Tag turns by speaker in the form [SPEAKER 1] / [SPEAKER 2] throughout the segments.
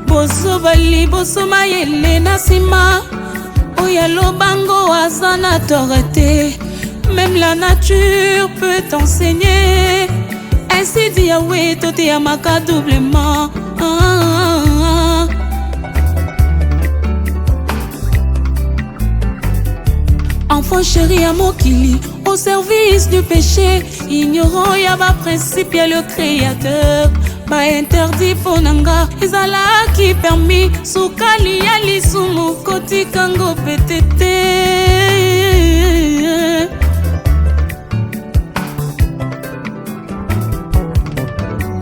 [SPEAKER 1] Boso bali boso mayele na sima Oya lobango azana torete. Même la nature peut t'enseigner. Ainsi dit Yahweh, tout est amaka doublement. Enfant chéri à Mokili, au service du péché, ignorant yaba principe, y'a le créateur. Pas interdit pour nanga, ezala qui permis, soukali yali sumu koti kango petete.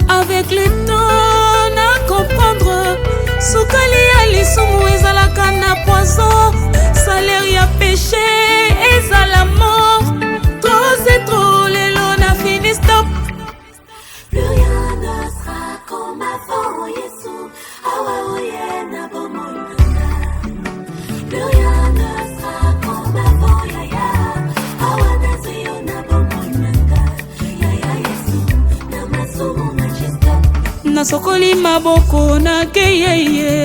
[SPEAKER 1] Avec le temps à comprendre, soukali yali sumu ezala kana poison, salaire ya péché. À la mort, trop c'est trop, les lots n'a fini, stop.
[SPEAKER 2] Plus rien ne sera comme avant, Yesu. Plus rien ne sera comme avant, Yaya. Yaya Yesu, Namasumu Manchester.
[SPEAKER 1] Nasokoli maboko na keyeye.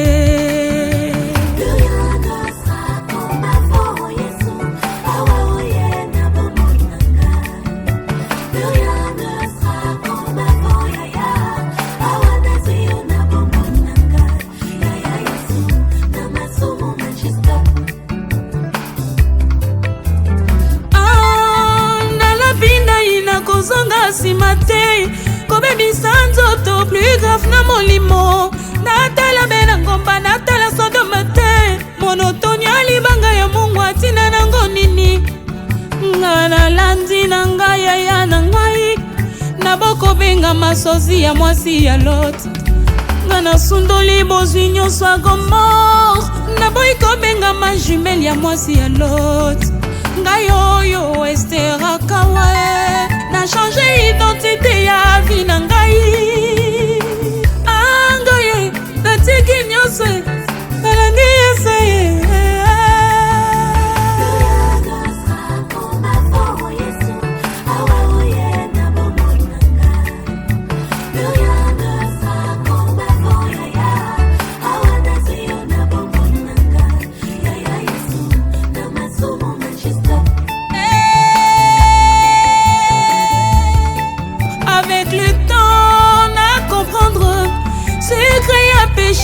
[SPEAKER 1] Simate, kobe bisanzoto plus grave na molimo. Natala bena ngomba natala sodomate. Monotonia libanga ya Mungu atina nango nini. Ngana landi na ngai ya na ngai. Naboko benga masozi ya mwasi ya Lot. Ngana sundoli bozwi nyonso agomor. Naboiko benga ma jumelle ya mwasi ya Lot. Ngai oyo Esther akawae. Na changer identité ya vie na ngai. Angoye na tiki nyonso nalandi essaye.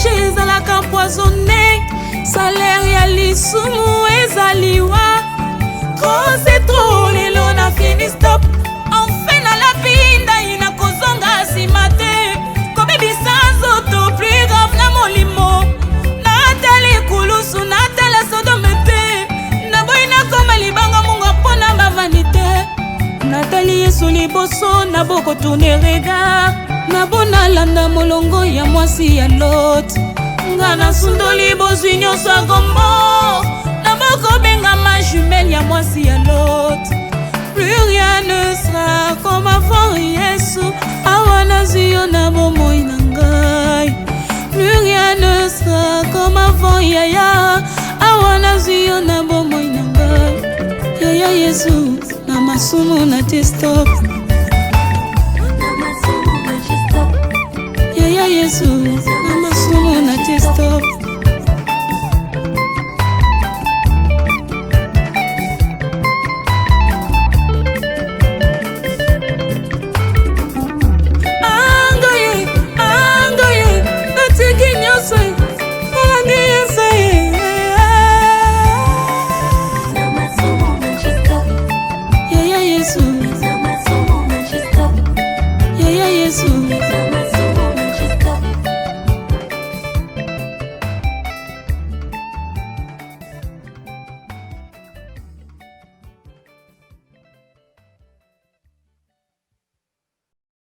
[SPEAKER 1] Ezalaka empoisonné, salaire ya lisumu ezaliwa. Trop c'est trop, lelo na fini stop. Enfin na la pinda ina kozonga simate. Kobebisa nzoto plus grave na molimo. Natali kulusu natala sodomete. Naboina koma libanga Mungu apona ma vanité. Natali Yesu liboso naboko tourner regard. Nabona landa molongo ya mwasi ya Lot. Ngana sundoli bozwi nyonso agomor. Naboko benga ma jumelle ya mwasi ya Lot. Plus rien ne sera comme avant Yesu. Awa nazwi yo na bomoi na ngai. Plus rien ne sera comme avant Yaya. Awa nazwi yo na bomoi na ngai. Yaya Yesu na masumu na te stop. Yaya Yesu, namasumu na te stop.